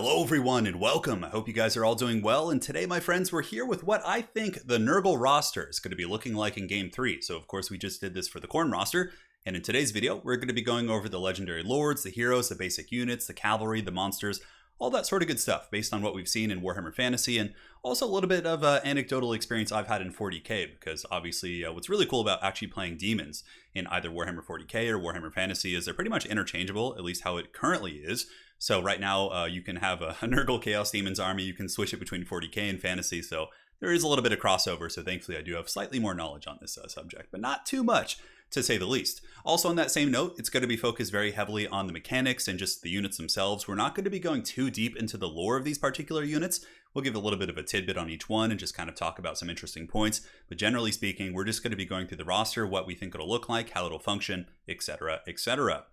Hello everyone and welcome. I hope you guys are all doing well, and today my friends, we're here with what I think the Nurgle roster is going to be looking like in Game 3. So of course we just did this for the Khorne roster, and in today's video we're going to be going over the legendary lords, the heroes, the basic units, the cavalry, the monsters, all that sort of good stuff based on what we've seen in Warhammer Fantasy, and also a little bit of anecdotal experience I've had in 40k, because obviously what's really cool about actually playing demons in either Warhammer 40k or Warhammer Fantasy is they're pretty much interchangeable, at least how it currently is. So right now you can have a Nurgle Chaos Demons army, you can switch it between 40k and Fantasy, so there is a little bit of crossover, so thankfully I do have slightly more knowledge on this subject, but not too much, to say the least. Also on that same note, it's going to be focused very heavily on the mechanics and just the units themselves. We're not going to be going too deep into the lore of these particular units. We'll give a little bit of a tidbit on each one and just kind of talk about some interesting points, but generally speaking, we're just going to be going through the roster, what we think it'll look like, how it'll function, etc., etc.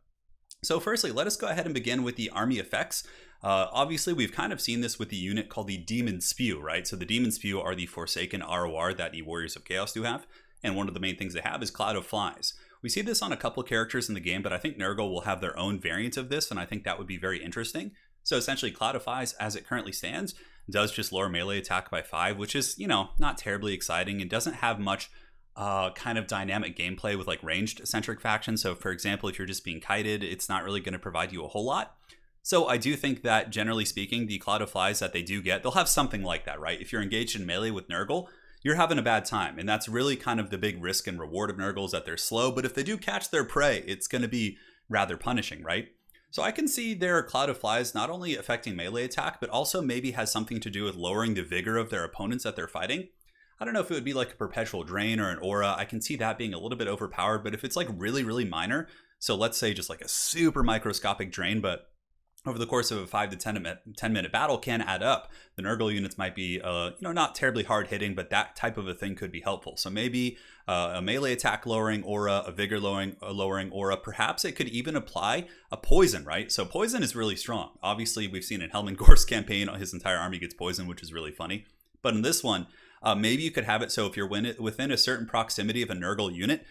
So firstly, let us go ahead and begin with the army effects. Obviously, we've kind of seen this with the unit called the Demon Spew, right? So the Demon Spew are the Forsaken ROR that the Warriors of Chaos do have, and one of the main things they have is Cloud of Flies. We see this on a couple of characters in the game, but I think Nurgle will have their own variant of this, and I think that would be very interesting. So essentially, Cloud of Flies, as it currently stands, does just lower melee attack by 5, which is, not terribly exciting and doesn't have much kind of dynamic gameplay with like ranged centric factions. So for example, if you're just being kited, it's not really going to provide you a whole lot. So I do think that generally speaking, the Cloud of Flies that they do get, they'll have something like that, right? If you're engaged in melee with Nurgle, you're having a bad time. And that's really kind of the big risk and reward of Nurgle, is that they're slow, but if they do catch their prey, it's going to be rather punishing, right? So I can see their Cloud of Flies not only affecting melee attack, but also maybe has something to do with lowering the vigor of their opponents that they're fighting. I don't know if it would be like a perpetual drain or an aura. I can see that being a little bit overpowered, but if it's like really, really minor, so let's say just like a super microscopic drain, but over the course of a 5 to 10 minute battle can add up. The Nurgle units might be, not terribly hard hitting, but that type of a thing could be helpful. So maybe a melee attack lowering aura, a vigor lowering aura. Perhaps it could even apply a poison, right? So poison is really strong. Obviously, we've seen in Helmengor's campaign, his entire army gets poisoned, which is really funny. But in this one, maybe you could have it so if you're within a certain proximity of a Nurgle unit,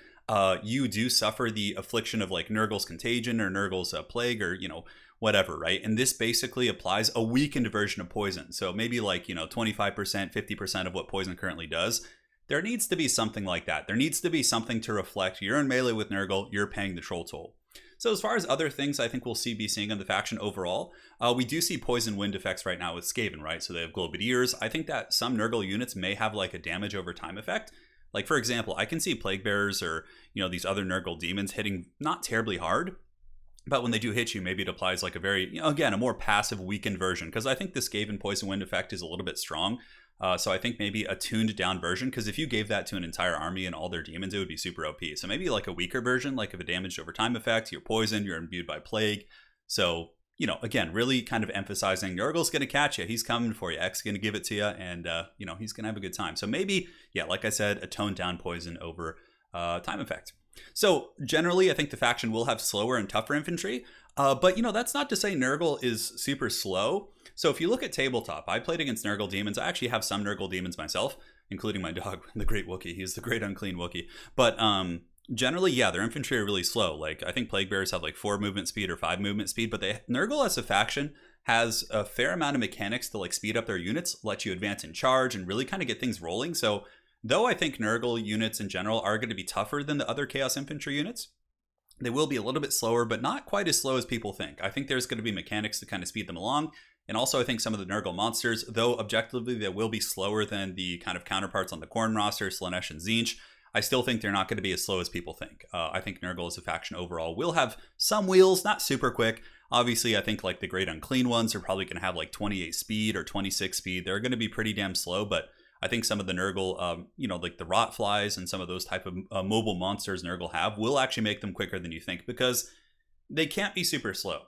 you do suffer the affliction of like Nurgle's contagion or Nurgle's plague or, whatever, right? And this basically applies a weakened version of poison. So maybe like, 25%, 50% of what poison currently does. There needs to be something like that. There needs to be something to reflect you're in melee with Nurgle, you're paying the troll toll. So as far as other things I think we'll be seeing on the faction overall, we do see poison wind effects right now with Skaven, right? So they have globed ears. I think that some Nurgle units may have like a damage over time effect. Like for example, I can see Plague Bearers or, these other Nurgle demons hitting not terribly hard, but when they do hit you, maybe it applies like a very, again, a more passive weakened version. Because I think the Skaven poison wind effect is a little bit strong. So I think maybe a tuned down version, because if you gave that to an entire army and all their demons, it would be super OP. So maybe like a weaker version, like of a damaged over time effect, you're poisoned, you're imbued by plague. So, again, really kind of emphasizing Nurgle's going to catch you. He's coming for you. X going to give it to you, and, he's going to have a good time. So maybe, yeah, like I said, a toned down poison over time effect. So generally, I think the faction will have slower and tougher infantry, but that's not to say Nurgle is super slow. So if you look at tabletop, I played against Nurgle demons. I actually have some Nurgle demons myself, including my dog, the Great Wookiee. He's the Great Unclean Wookiee. But generally, yeah, their infantry are really slow. Like I think Plague Bearers have like 4 movement speed or 5 movement speed, but Nurgle as a faction has a fair amount of mechanics to like speed up their units, let you advance and charge, and really kind of get things rolling. So though I think Nurgle units in general are going to be tougher than the other Chaos Infantry units, they will be a little bit slower, but not quite as slow as people think. I think there's going to be mechanics to kind of speed them along. And also I think some of the Nurgle monsters, though objectively they will be slower than the kind of counterparts on the Khorne roster, Slaanesh and Tzeentch, I still think they're not going to be as slow as people think. I think Nurgle as a faction overall will have some wheels, not super quick. Obviously, I think like the Great Unclean ones are probably going to have like 28 speed or 26 speed. They're going to be pretty damn slow, but I think some of the Nurgle, like the Rot Flies and some of those type of mobile monsters Nurgle have will actually make them quicker than you think, because they can't be super slow.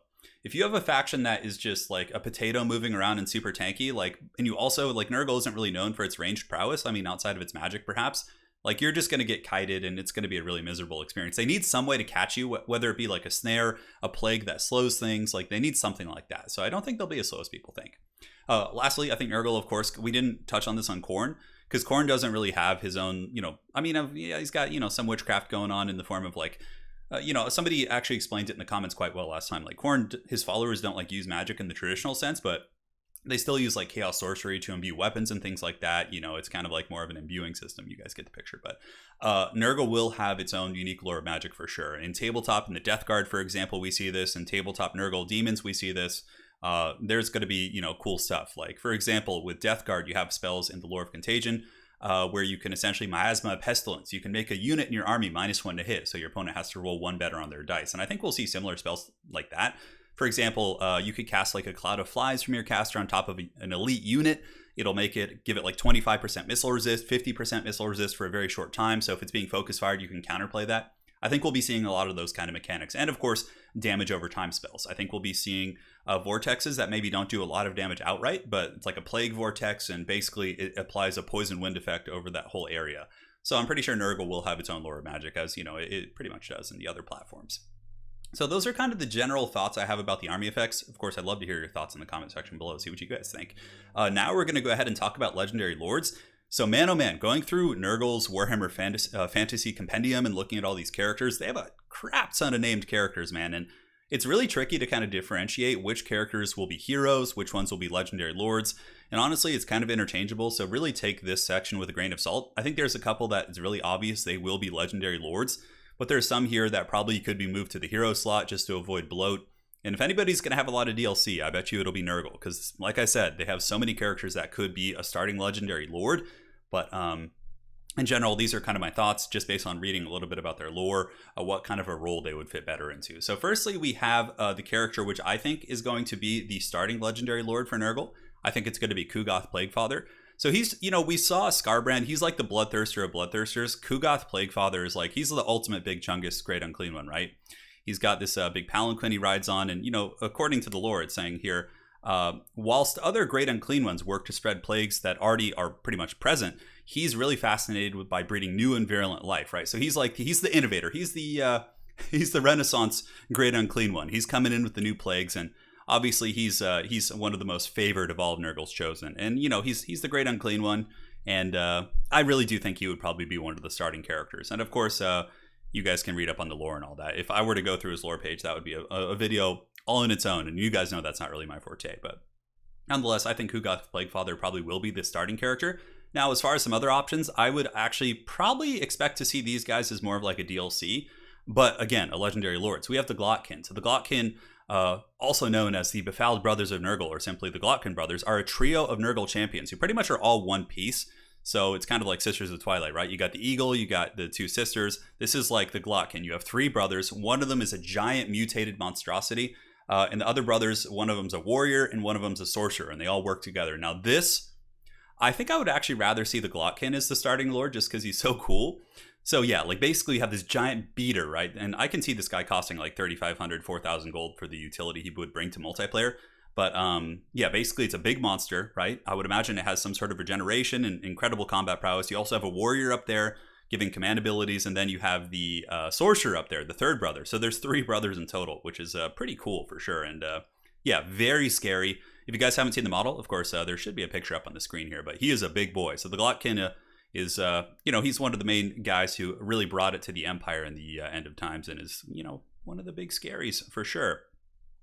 If you have a faction that is just like a potato moving around and super tanky, and you also, like Nurgle isn't really known for its ranged prowess. I mean, outside of its magic, perhaps, like you're just going to get kited and it's going to be a really miserable experience. They need some way to catch you, whether it be like a snare, a plague that slows things, like they need something like that. So I don't think they'll be as slow as people think. Lastly, I think Nurgle, of course, we didn't touch on this on Khorne, because Khorne doesn't really have his own, he's got, some witchcraft going on in the form of like, somebody actually explained it in the comments quite well last time. Like Khorne, his followers don't like use magic in the traditional sense, but They still use like chaos sorcery to imbue weapons and things like that. You know, it's kind of like more of an imbuing system. You guys get the picture. But Nurgle will have its own unique lore of magic for sure. In tabletop, in the Death Guard, for example, we see this. In tabletop Nurgle Demons, we see this. There's going to be, you know, cool stuff. Like, for example, with Death Guard, you have spells in the Lore of Contagion where you can essentially Miasma Pestilence. You can make a unit in your army -1 to hit, so your opponent has to roll 1 better on their dice. And I think we'll see similar spells like that. For example, you could cast like a Cloud of Flies from your caster on top of an elite unit. It'll give it like 25% missile resist, 50% missile resist for a very short time. So if it's being focus fired, you can counterplay that. I think we'll be seeing a lot of those kind of mechanics. And of course, damage over time spells. I think we'll be seeing vortexes that maybe don't do a lot of damage outright, but it's like a plague vortex, and basically it applies a poison wind effect over that whole area. So I'm pretty sure Nurgle will have its own lore of magic, as you know, it pretty much does in the other platforms. So those are kind of the general thoughts I have about the army effects. Of course, I'd love to hear your thoughts in the comment section below, see what you guys think. Now we're going to go ahead and talk about Legendary Lords. So man, oh man, going through Nurgle's Warhammer Fantasy Compendium and looking at all these characters, they have a crap ton of named characters, man. And it's really tricky to kind of differentiate which characters will be heroes, which ones will be Legendary Lords. And honestly, it's kind of interchangeable, so really take this section with a grain of salt. I think there's a couple that it's really obvious they will be Legendary Lords, but there's some here that probably could be moved to the hero slot just to avoid bloat. And if anybody's going to have a lot of DLC, I bet you it'll be Nurgle, because like I said, they have so many characters that could be a starting Legendary Lord. But in general, these are kind of my thoughts just based on reading a little bit about their lore, what kind of a role they would fit better into. So firstly, we have the character which I think is going to be the starting Legendary Lord for Nurgle. I think it's going to be Kugath Plaguefather. So he's, you know, we saw Scarbrand. He's like the bloodthirster of bloodthirsters. Kugath Plaguefather is like, he's the ultimate big chungus, great unclean one, right? He's got this big palanquin he rides on. And, you know, according to the lore, it's saying here, whilst other great unclean ones work to spread plagues that already are pretty much present, he's really fascinated by breeding new and virulent life, right? So he's the innovator. He's the Renaissance great unclean one. He's coming in with the new plagues, and obviously he's one of the most favored of all of Nurgle's chosen. And you know, he's the great unclean one, and I really do think he would probably be one of the starting characters. And of course, you guys can read up on the lore and all that. If I were to go through his lore page, that would be a video all in its own, and you guys know that's not really my forte, but nonetheless, I think Kugath Plaguefather probably will be the starting character. Now, as far as some other options, I would actually probably expect to see these guys as more of like a DLC, but again, a Legendary Lord. So we have the Glottkin. So the Glottkin, also known as the Befouled Brothers of Nurgle, or simply the Glottkin Brothers, are a trio of Nurgle champions who pretty much are all one piece. So it's kind of like Sisters of Twilight, right? You got the Eagle, you got the two sisters. This is like the Glottkin. You have 3 brothers. One of them is a giant mutated monstrosity. And the other brothers, one of them's a warrior and one of them's a sorcerer, and they all work together. Now this, I think I would actually rather see the Glottkin as the starting lord just because he's so cool. So yeah, like basically you have this giant beater, right? And I can see this guy costing like 3,500, 4,000 gold for the utility he would bring to multiplayer. But yeah, basically it's a big monster, right? I would imagine it has some sort of regeneration and incredible combat prowess. You also have a warrior up there giving command abilities, and then you have the sorcerer up there, the 3rd brother. So there's 3 brothers in total, which is pretty cool for sure. And yeah, very scary. If you guys haven't seen the model, of course, there should be a picture up on the screen here, but he is a big boy. So the Glottkin is, you know, he's one of the main guys who really brought it to the Empire in the end of times, and is, you know, one of the big scaries for sure.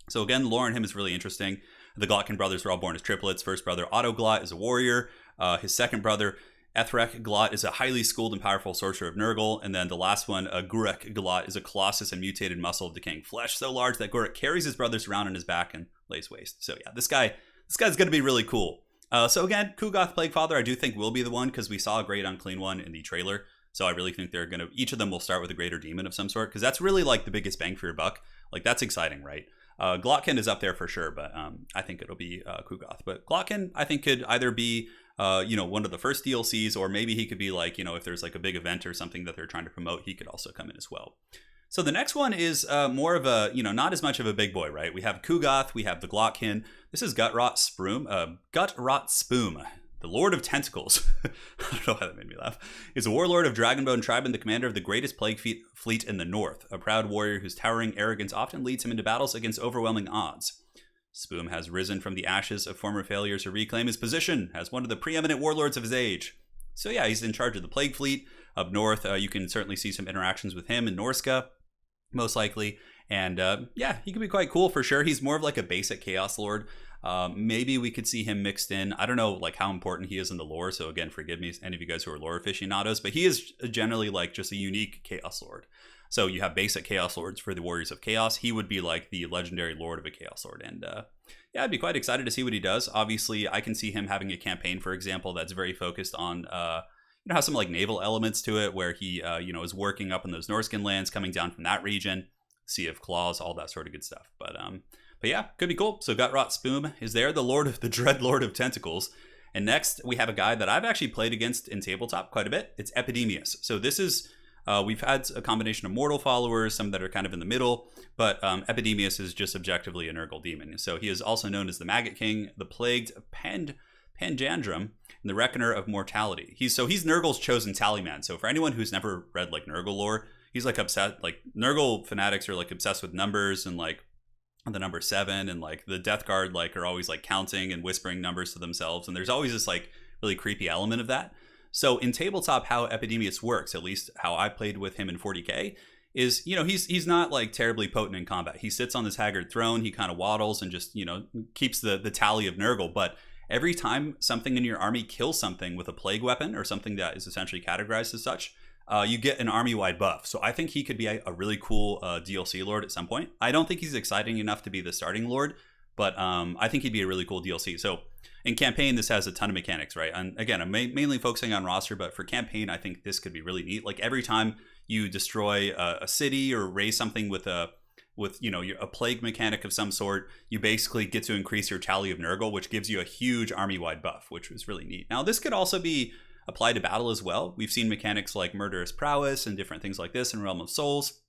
So again, lore on him is really interesting. The Glottkin brothers were all born as triplets. First brother, Autoglot, is a warrior. His second brother, Ethrek Glot, is a highly schooled and powerful sorcerer of Nurgle. And then the last one, Gurek Glot, is a colossus and mutated muscle of decaying flesh so large that Gurek carries his brothers around on his back and lays waste. So yeah, this guy's going to be really cool. So again, Kugath Plaguefather, I do think will be the one, because we saw a great unclean one in the trailer. So I really think they're going to, each of them will start with a greater demon of some sort, because that's really like the biggest bang for your buck. Like that's exciting, right? Glottkin is up there for sure, but I think it'll be Kugath. But Glottkin, I think, could either be you know, one of the first DLCs, or maybe he could be like, you know, if there's like a big event or something that they're trying to promote, he could also come in as well. So the next one is more of a, you know, not as much of a big boy, right? We have Kugath, we have the Glottkin. This is Gutrot Spoom, the Lord of Tentacles. I don't know how that made me laugh. He's a warlord of Dragonbone Tribe and the commander of the greatest plague fleet in the north, a proud warrior whose towering arrogance often leads him into battles against overwhelming odds. Spoom has risen from the ashes of former failures to reclaim his position as one of the preeminent warlords of his age. So yeah, he's in charge of the Plague Fleet up north. You can certainly see some interactions with him in Norska, most likely. And yeah, he could be quite cool for sure. He's more of like a basic Chaos Lord. Maybe we could see him mixed in. I don't know like how important he is in the lore. So again, forgive me, any of you guys who are lore aficionados, but he is generally like just a unique Chaos Lord. So you have basic Chaos Lords for the Warriors of Chaos. He would be like the legendary Lord of a Chaos Lord. And yeah, I'd be quite excited to see what he does. Obviously, I can see him having a campaign, for example, that's very focused on, has some like naval elements to it where he, is working up in those Norskin lands, coming down from that region, Sea of Claws, all that sort of good stuff. But yeah, could be cool. So Gutrot Spoom is there, the Dread Lord of Tentacles. And next, we have a guy that I've actually played against in tabletop quite a bit. It's Epidemius. So this is... we've had a combination of mortal followers, some that are kind of in the middle, but Epidemius is just objectively a Nurgle demon. So he is also known as the Maggot King, the Plagued Panjandrum, and the Reckoner of Mortality. He's Nurgle's chosen tallyman. So for anyone who's never read like Nurgle lore, he's like obsessed. Like Nurgle fanatics are like obsessed with numbers and like the number 7, and like the Death Guard like are always like counting and whispering numbers to themselves, and there's always this like really creepy element of that. So in tabletop, how Epidemius works, at least how I played with him in 40k, is, he's not like terribly potent in combat. He sits on this haggard throne, he kind of waddles and just, keeps the tally of Nurgle. But every time something in your army kills something with a plague weapon or something that is essentially categorized as such, you get an army-wide buff. So I think he could be a really cool DLC Lord at some point. I don't think he's exciting enough to be the starting Lord, but I think he'd be a really cool DLC. So in campaign, this has a ton of mechanics, right? And again, I'm mainly focusing on roster, but for campaign, I think this could be really neat. Like every time you destroy a city or raise something with a plague mechanic of some sort, you basically get to increase your tally of Nurgle, which gives you a huge army-wide buff, which was really neat. Now, this could also be applied to battle as well. We've seen mechanics like Murderous Prowess and different things like this in Realm of Souls.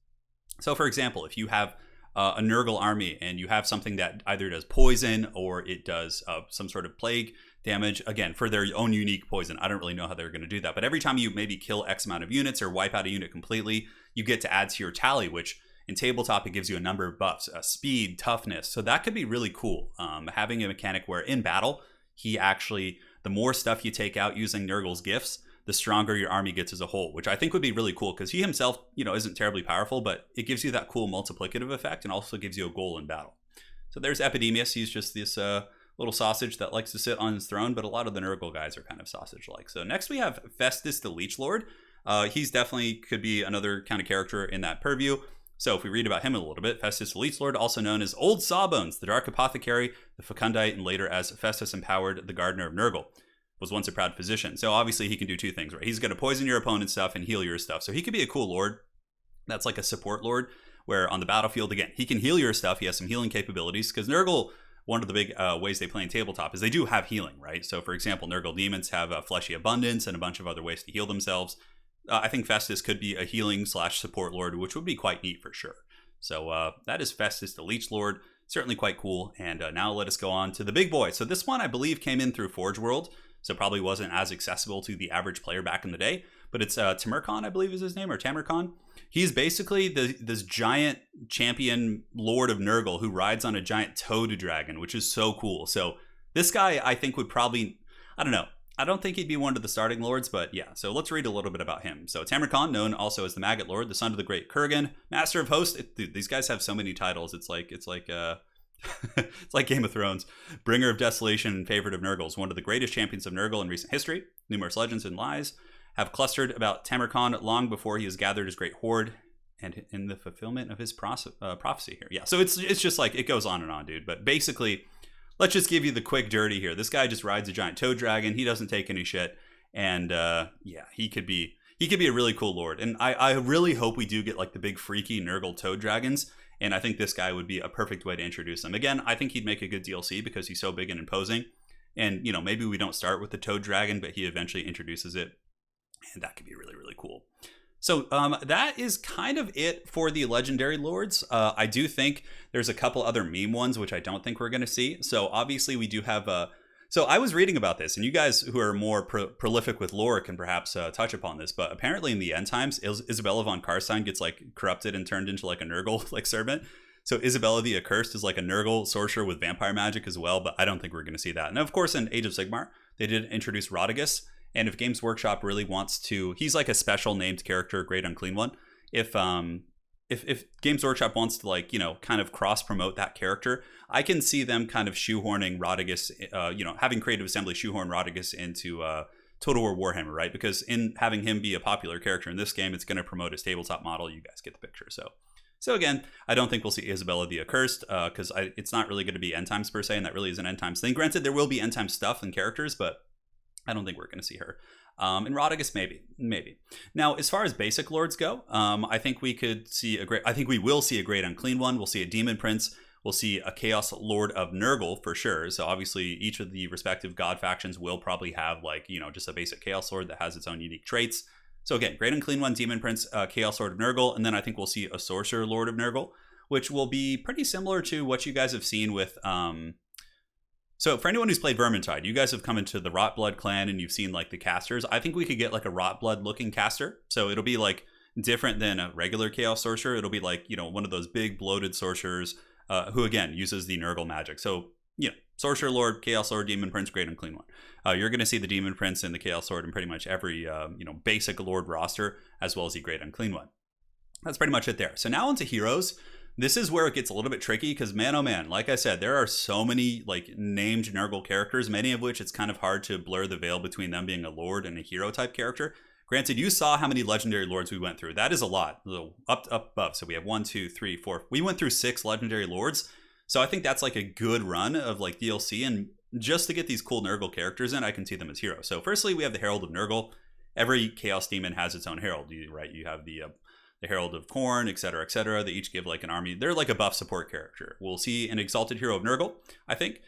So, for example, if you have a Nurgle army and you have something that either does poison or it does some sort of plague damage, again, for their own unique poison. I don't really know how they're going to do that, but every time you maybe kill X amount of units or wipe out a unit completely, you get to add to your tally, which in tabletop, it gives you a number of buffs, speed, toughness. So that could be really cool. Having a mechanic where in battle, the more stuff you take out using Nurgle's gifts, the stronger your army gets as a whole, which I think would be really cool because he himself, isn't terribly powerful, but it gives you that cool multiplicative effect and also gives you a goal in battle. So there's Epidemius. He's just this little sausage that likes to sit on his throne, but a lot of the Nurgle guys are kind of sausage-like. So next we have Festus the Leech Lord. He's definitely could be another kind of character in that purview. So if we read about him a little bit, Festus the Leech Lord, also known as Old Sawbones, the Dark Apothecary, the Fecundite, and later as Festus Empowered, the Gardener of Nurgle, was once a proud physician. So obviously he can do two things, right? He's going to poison your opponent's stuff and heal your stuff. So he could be a cool lord. That's like a support lord, where on the battlefield, again, he can heal your stuff. He has some healing capabilities, because Nurgle, one of the big ways they play in tabletop is they do have healing, right? So for example, Nurgle demons have fleshy abundance and a bunch of other ways to heal themselves. I think Festus could be a healing / support lord, which would be quite neat for sure. So that is Festus the Leech Lord. Certainly quite cool. And now let us go on to the big boy. So this one, I believe, came in through Forge World, so probably wasn't as accessible to the average player back in the day. But it's Tamerkhan, I believe is his name, or Tamerkhan. He's basically this giant champion lord of Nurgle who rides on a giant toad dragon, which is so cool. So this guy, I think, would probably, I don't know. I don't think he'd be one of the starting lords, but yeah. So let's read a little bit about him. So Tamerkhan, known also as the Maggot Lord, the son of the great Kurgan, master of hosts. Dude, these guys have so many titles. It's like it's like Game of Thrones. Bringer of desolation and favorite of Nurgle, is one of the greatest champions of Nurgle in recent history. Numerous legends and lies have clustered about Tamerkhan long before he has gathered his great horde, and in the fulfillment of his prophecy here. Yeah. So it's just like it goes on, dude. But basically, let's just give you the quick dirty here. This guy just rides a giant toad dragon. He doesn't take any shit. And yeah, he could be a really cool lord. And I really hope we do get like the big freaky Nurgle toad dragons. And I think this guy would be a perfect way to introduce them. Again, I think he'd make a good DLC because he's so big and imposing. And, maybe we don't start with the toad dragon, but he eventually introduces it. And that could be really, really cool. So that is kind of it for the legendary lords. I do think there's a couple other meme ones, which I don't think we're going to see. So obviously we do have so I was reading about this, and you guys who are more prolific with lore can perhaps touch upon this. But apparently in the end times, Isabella von Karstein gets like corrupted and turned into like a Nurgle like servant. So Isabella the Accursed is like a Nurgle sorcerer with vampire magic as well. But I don't think we're going to see that. And of course, in Age of Sigmar, they did introduce Rotigus. And if Games Workshop really wants to, he's like a special named character, Great Unclean One. If if Games Workshop wants to, like, you know, kind of cross promote that character, I can see them kind of shoehorning Rodriguez, you know, having Creative Assembly shoehorn Rodriguez into Total War Warhammer, right? Because in having him be a popular character in this game, it's going to promote his tabletop model. You guys get the picture. So again, I don't think we'll see Isabella the Accursed, because it's not really going to be end times per se, and that really is an end times thing. Granted, there will be end time stuff and characters, but I don't think we're going to see her. And Rodriguez, maybe. Now, as far as basic lords go, I think we will see a great unclean one. We'll see a demon prince. We'll see a chaos lord of Nurgle for sure. So obviously, each of the respective god factions will probably have, like, you know, just a basic chaos lord that has its own unique traits. So again, great unclean one, demon prince, chaos lord of Nurgle, and then I think we'll see a sorcerer lord of Nurgle, which will be pretty similar to what you guys have seen with. So for anyone who's played Vermintide, you guys have come into the Rotblood clan and you've seen, like, the casters. I think we could get, like, a Rotblood looking caster. So it'll be, like, different than a regular chaos sorcerer. It'll be like, you know, one of those big bloated sorcerers who again uses the Nurgle magic. So, you know, sorcerer lord, chaos lord, demon prince, great unclean one. You're going to see the demon prince and the chaos lord in pretty much every you know, basic lord roster, as well as the great unclean one. That's pretty much it there. So now onto heroes. This is where it gets a little bit tricky because, man, oh man, like I said, there are so many, like, named Nurgle characters, many of which it's kind of hard to blur the veil between them being a lord and a hero type character. Granted, you saw how many legendary lords we went through. That is a lot. Up above. So we have 1, 2, 3, 4. We went through 6 legendary lords. So I think that's, like, a good run of, like, DLC. And just to get these cool Nurgle characters in, I can see them as heroes. So firstly, we have the Herald of Nurgle. Every Chaos Demon has its own herald, right? You have the Herald of Khorne, etc., etc. They each give, like, an army. They're like a buff support character. We'll see an Exalted Hero of Nurgle, I think.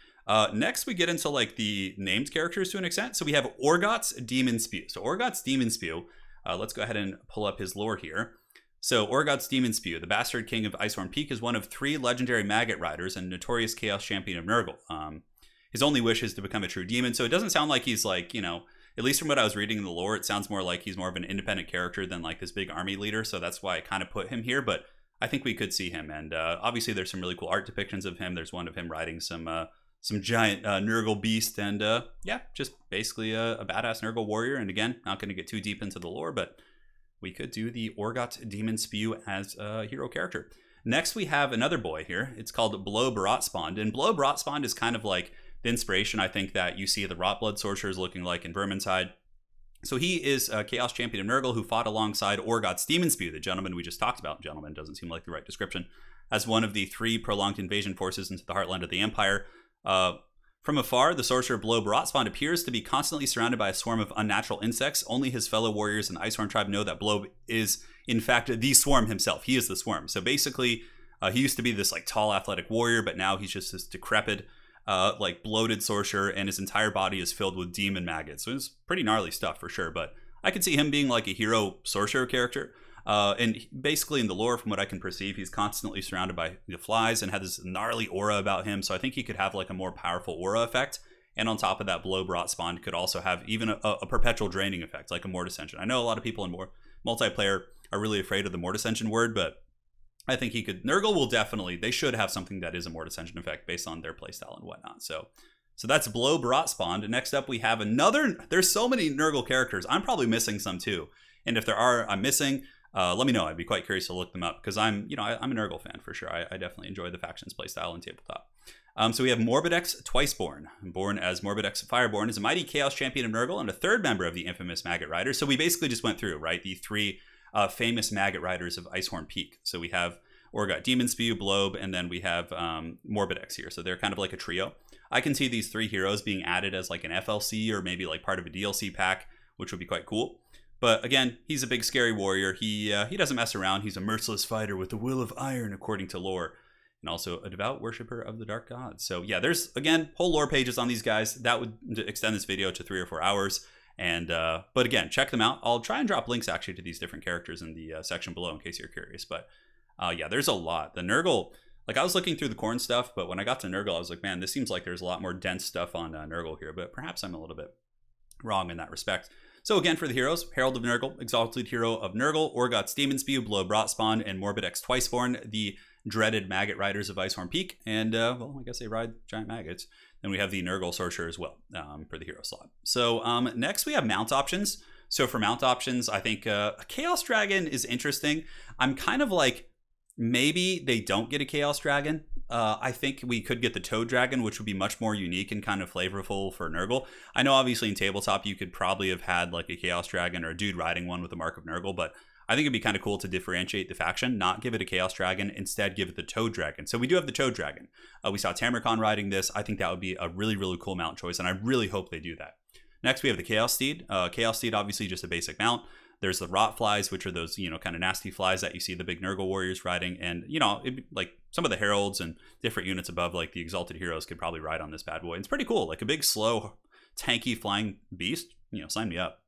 Next, we get into, like, the named characters to an extent. So we have Orgoth's Demon Spew. So Orgoth's Demon Spew, let's go ahead and pull up his lore here. So Orgoth's Demon Spew, the Bastard King of Icehorn Peak, is one of 3 legendary Maggot Riders and notorious Chaos Champion of Nurgle. His only wish is to become a true demon. So it doesn't sound like he's, like, you know, at least from what I was reading in the lore, it sounds more like he's more of an independent character than, like, this big army leader. So that's why I kind of put him here. But I think we could see him. And obviously, there's some really cool art depictions of him. There's one of him riding some giant Nurgle beast. And yeah, just basically a badass Nurgle warrior. And again, not going to get too deep into the lore, but we could do the Orgoth Demon Spew as a hero character. Next, we have another boy here. It's called Blow Baratspawn. And Blow Baratspawn is kind of like the inspiration, I think, that you see the Rotblood sorcerers looking like in Vermintide. So he is a Chaos Champion of Nurgle who fought alongside Orgoth's Demon Spew, the gentleman we just talked about. Gentleman doesn't seem like the right description. As one of the 3 prolonged invasion forces into the heartland of the Empire. From afar, the sorcerer Blow Baratspawn appears to be constantly surrounded by a swarm of unnatural insects. Only his fellow warriors in the Icehorn tribe know that Blow is, in fact, the swarm himself. He is the swarm. So basically, he used to be this, like, tall, athletic warrior, but now he's just this decrepit, like, bloated sorcerer, and his entire body is filled with demon maggots. So it's pretty gnarly stuff for sure. But I could see him being, like, a hero sorcerer character. And basically in the lore, from what I can perceive, he's constantly surrounded by the flies and had this gnarly aura about him. So I think he could have, like, a more powerful aura effect. And on top of that, Blow Baratspawn could also have even a perpetual draining effect, like a Mortis Engine. I know a lot of people in multiplayer are really afraid of the Mortis Engine word, but I think he could. Nurgle will definitely, they should have something that is a Mortis Engine effect based on their playstyle and whatnot. So that's Blow Baratspawn. And next up, we have another. There's so many Nurgle characters. I'm probably missing some too. And if there are, I'm missing. Let me know. I'd be quite curious to look them up because I'm a Nurgle fan for sure. I definitely enjoy the factions playstyle and tabletop. So we have Morbidex Twiceborn. Born as Morbidex Fireborn, is a mighty Chaos Champion of Nurgle and a 3rd member of the infamous Maggot Riders. So we basically just went through, right, the 3 famous Maggot Riders of Icehorn Peak. So we have Orgoth Demon Spew, Blob, and then we have Morbidex here. So they're kind of like a trio. I can see these 3 heroes being added as, like, an FLC or maybe, like, part of a DLC pack, which would be quite cool. But again, he's a big scary warrior. He doesn't mess around. He's a merciless fighter with the will of iron, according to lore, and also a devout worshiper of the dark gods. So yeah, there's, again, whole lore pages on these guys. That would extend this video to 3 or 4 hours. And but again, check them out. I'll try and drop links actually to these different characters in the section below in case you're curious. But yeah, there's a lot. The Nurgle, like, I was looking through the Khorne stuff, but when I got to Nurgle, I was like, man, this seems like there's a lot more dense stuff on Nurgle here. But perhaps I'm a little bit wrong in that respect. So again, for the heroes, Herald of Nurgle, Exalted Hero of Nurgle, Orgoth's Demon Spew, Blow Baratspawn, and Morbidex Twiceborn, the dreaded Maggot Riders of Icehorn Peak. And, well, I guess they ride giant maggots. Then we have the Nurgle Sorcerer as well for the hero slot. So next we have mount options. So for mount options, I think Chaos Dragon is interesting. I'm kind of like maybe they don't get a Chaos Dragon. I think we could get the Toad Dragon, which would be much more unique and kind of flavorful for Nurgle. I know obviously in tabletop you could probably have had like a Chaos Dragon or a dude riding one with the Mark of Nurgle, but I think it'd be kind of cool to differentiate the faction, not give it a Chaos Dragon, instead give it the Toad Dragon. So we do have the Toad Dragon. We saw Tamarcon riding this. I think that would be a really, really cool mount choice, and I really hope they do that. Next, we have the Chaos Steed. Chaos Steed, obviously just a basic mount. There's the Rot Flies, which are those, kind of nasty flies that you see the big Nurgle warriors riding. And, like some of the heralds and different units above, like the Exalted Heroes, could probably ride on this bad boy. It's pretty cool. Like a big, slow, tanky flying beast. Sign me up.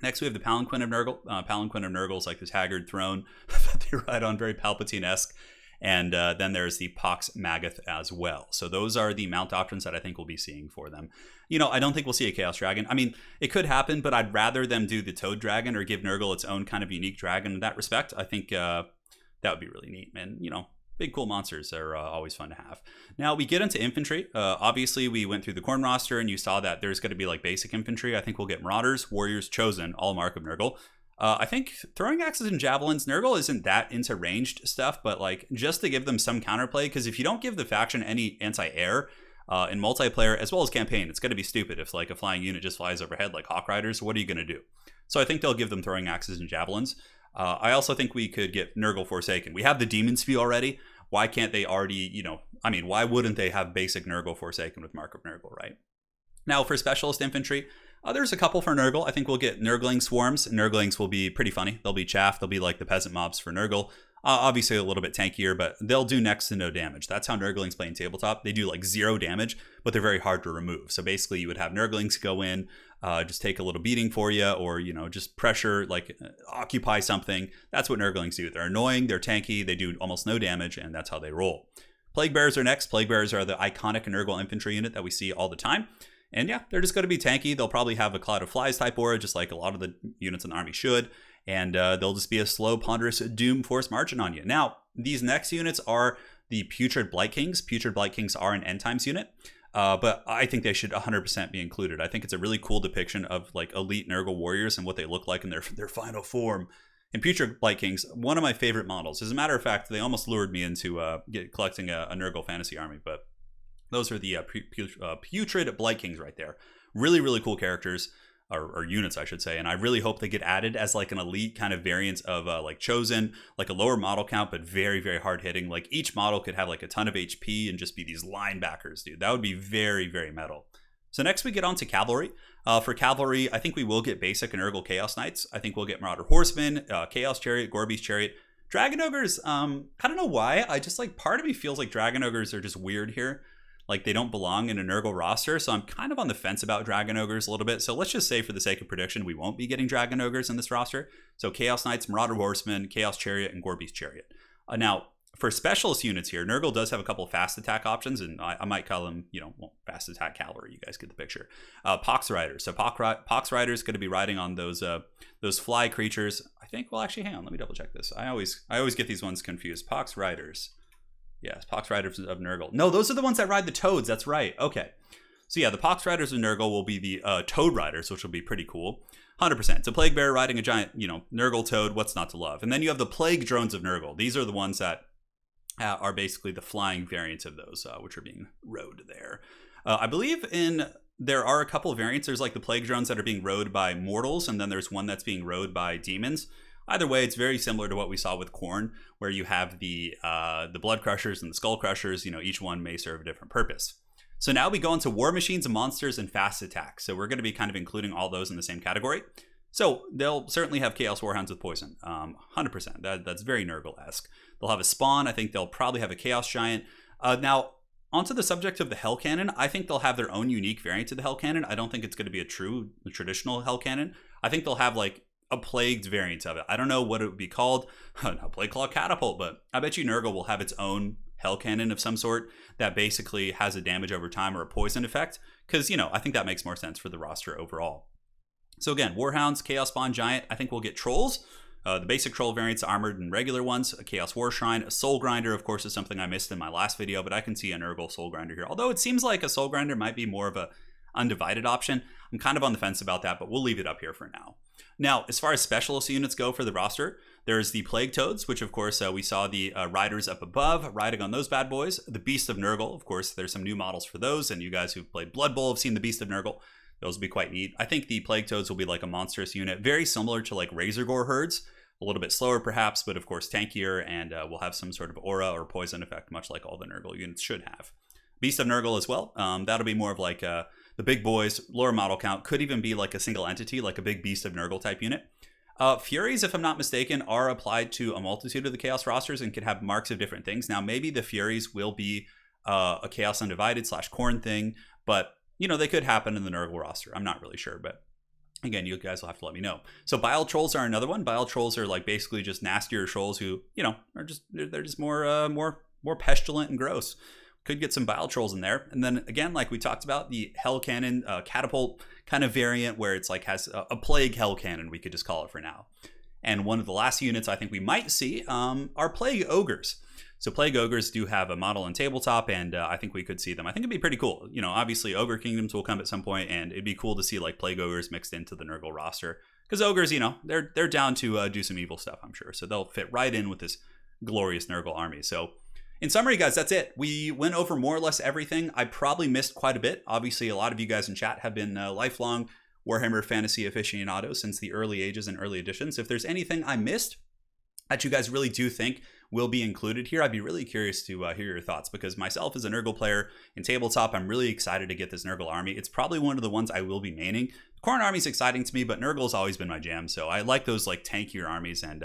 Next, we have the Palanquin of Nurgle. Palanquin of Nurgle is like this haggard throne that they ride on, very Palpatine-esque. And then there's the Pox Magath as well. So those are the mount options that I think we'll be seeing for them. I don't think we'll see a Chaos Dragon. I mean, it could happen, but I'd rather them do the Toad Dragon or give Nurgle its own kind of unique dragon in that respect. I think that would be really neat, man. Big cool monsters are always fun to have. Now we get into infantry. Obviously, we went through the Khorne roster and you saw that there's going to be like basic infantry. I think we'll get Marauders, Warriors, Chosen, all Mark of Nurgle. I think throwing axes and javelins, Nurgle isn't that into ranged stuff, but like just to give them some counterplay, because if you don't give the faction any anti-air in multiplayer as well as campaign, it's going to be stupid if like a flying unit just flies overhead like Hawk Riders. What are you going to do? So I think they'll give them throwing axes and javelins. I also think we could get Nurgle Forsaken. We have the Demon Spew already. Why can't they already, why wouldn't they have basic Nurgle Forsaken with Mark of Nurgle, right? Now for specialist infantry, there's a couple for Nurgle. I think we'll get Nurgling Swarms. Nurglings will be pretty funny. They'll be chaff. They'll be like the peasant mobs for Nurgle. Obviously a little bit tankier, but they'll do next to no damage. That's how Nurglings play in tabletop. They do like 0 damage, but they're very hard to remove. So basically you would have Nurglings go in, just take a little beating for you, or, just pressure, like occupy something. That's what Nurglings do. They're annoying, they're tanky, they do almost no damage, and that's how they roll. Plague Bearers are next. Plague Bearers are the iconic Nurgle infantry unit that we see all the time. And yeah, they're just going to be tanky. They'll probably have a Cloud of Flies type aura, just like a lot of the units in the army should. And they'll just be a slow, ponderous doom force marching on you. Now, these next units are the Putrid Blight Kings. Putrid Blight Kings are an end times unit, but I think they should 100% be included. I think it's a really cool depiction of like elite Nurgle warriors and what they look like in their final form. And Putrid Blight Kings, one of my favorite models. As a matter of fact, they almost lured me into collecting a Nurgle fantasy army, but those are the Putrid Blight Kings right there. Really, really cool characters, or units, I should say. And I really hope they get added as like an elite kind of variant of like Chosen, like a lower model count, but very, very hard hitting. Like each model could have like a ton of HP and just be these linebackers, dude. That would be very, very metal. So next we get on to Cavalry. For Cavalry, I think we will get basic and Nurgle Chaos Knights. I think we'll get Marauder Horsemen, Chaos Chariot, Gorby's Chariot. Dragon Ogres, I don't know why. I just like, part of me feels like Dragon Ogres are just weird here. Like they don't belong in a Nurgle roster, so I'm kind of on the fence about Dragon Ogres a little bit. So let's just say for the sake of prediction, we won't be getting Dragon Ogres in this roster. So Chaos Knights, Marauder Horsemen, Chaos Chariot, and Gorby's Chariot. Now, for specialist units here, Nurgle does have a couple fast attack options, and I might call them, fast attack cavalry. You guys get the picture. Pox Riders. So Pox Riders going to be riding on those fly creatures. I think, well, actually, hang on. Let me double check this. I always get these ones confused. Pox Riders. Yes, Pox Riders of Nurgle. No, those are the ones that ride the toads. That's right. Okay. So yeah, the Pox Riders of Nurgle will be the Toad Riders, which will be pretty cool. 100%. It's a Plague Bearer riding a giant, Nurgle Toad. What's not to love? And then you have the Plague Drones of Nurgle. These are the ones that are basically the flying variants of those, which are being rode there. I believe there are a couple of variants. There's like the Plague Drones that are being rode by mortals, and then there's one that's being rode by demons. Either way, it's very similar to what we saw with Khorne, where you have the Blood Crushers and the Skull Crushers. Each one may serve a different purpose. So now we go into War Machines and Monsters and Fast Attack. So we're going to be kind of including all those in the same category. So they'll certainly have Chaos Warhounds with Poison, 100%. That's very Nurgle-esque. They'll have a Spawn. I think they'll probably have a Chaos Giant. Now, onto the subject of the Hell Cannon, I think they'll have their own unique variant of the Hell Cannon. I don't think it's going to be a traditional Hell Cannon. I think they'll have like a plagued variant of it. I don't know what it would be called. Not Plague Claw Catapult, but I bet you Nurgle will have its own Hell Cannon of some sort that basically has a damage over time or a poison effect. Because, I think that makes more sense for the roster overall. So again, Warhounds, Chaos Spawn Giant. I think we'll get Trolls. The basic Troll variants, armored and regular ones. A Chaos War Shrine. A Soul Grinder, of course, is something I missed in my last video, but I can see a Nurgle Soul Grinder here. Although it seems like a Soul Grinder might be more of a undivided option. I'm kind of on the fence about that, but we'll leave it up here for now. Now, as far as specialist units go for the roster, there's the Plague Toads, which of course we saw the riders up above riding on those bad boys. The Beast of Nurgle, of course, there's some new models for those, and you guys who've played Blood Bowl have seen the Beast of Nurgle. Those will be quite neat. I think the Plague Toads will be like a monstrous unit, very similar to like Razorgore herds, a little bit slower perhaps, but of course tankier, and will have some sort of aura or poison effect, much like all the Nurgle units should have. Beast of Nurgle as well. That'll be more of like the big boys, lower model count, could even be like a single entity, like a big Beast of Nurgle type unit. Furies, if I'm not mistaken, are applied to a multitude of the Chaos rosters and can have marks of different things. Now, maybe the Furies will be a Chaos Undivided / Khorne thing, but you know, they could happen in the Nurgle roster. I'm not really sure, but again, you guys will have to let me know. So Bile Trolls are another one. Bile Trolls are like basically just nastier trolls who, you know, they're just more pestilent and gross. Could get some Bile Trolls in there. And then again, like we talked about, the Hell Cannon catapult kind of variant where it's like has a plague Hell Cannon, we could just call it for now. And one of the last units I think we might see are Plague Ogres. So Plague Ogres do have a model in tabletop, and I think we could see them. I think it'd be pretty cool. You know, obviously Ogre Kingdoms will come at some point, and it'd be cool to see like Plague Ogres mixed into the Nurgle roster. Because Ogres, you know, they're down to do some evil stuff, I'm sure. So they'll fit right in with this glorious Nurgle army. So in summary, guys, that's it. We went over more or less everything. I probably missed quite a bit. Obviously, a lot of you guys in chat have been lifelong Warhammer fantasy aficionados since the early ages and early editions. If there's anything I missed that you guys really do think will be included here, I'd be really curious to hear your thoughts, because myself as a Nurgle player in tabletop, I'm really excited to get this Nurgle army. It's probably one of the ones I will be maining. The Khorne army is exciting to me, but Nurgle's always been my jam, so I like those like tankier armies, and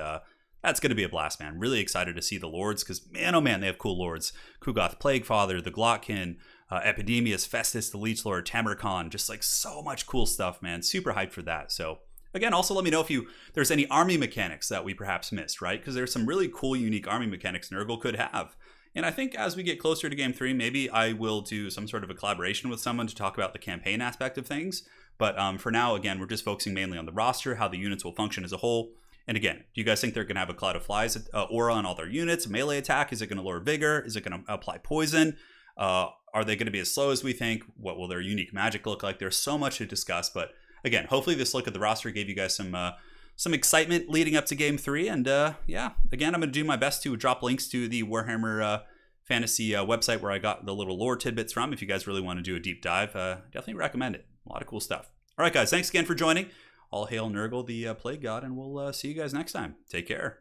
that's going to be a blast, man. Really excited to see the lords, because man, oh man, they have cool lords. Kugath Plaguefather, the Glottkin, Epidemius, Festus, the Leech Lord, Tamarkon, just like so much cool stuff, man. Super hyped for that. So again, also let me know if there's any army mechanics that we perhaps missed, right? Because there's some really cool, unique army mechanics Nurgle could have. And I think as we get closer to Game 3, maybe I will do some sort of a collaboration with someone to talk about the campaign aspect of things. But for now, again, we're just focusing mainly on the roster, how the units will function as a whole. And again, do you guys think they're going to have a Cloud of Flies aura on all their units? Melee attack? Is it going to lower vigor? Is it going to apply poison? Are they going to be as slow as we think? What will their unique magic look like? There's so much to discuss, but again, hopefully this look at the roster gave you guys some excitement leading up to Game 3. And yeah, again, I'm going to do my best to drop links to the Warhammer Fantasy website where I got the little lore tidbits from. If you guys really want to do a deep dive, definitely recommend it. A lot of cool stuff. All right, guys, thanks again for joining. All hail Nurgle, the Plague God, and we'll see you guys next time. Take care.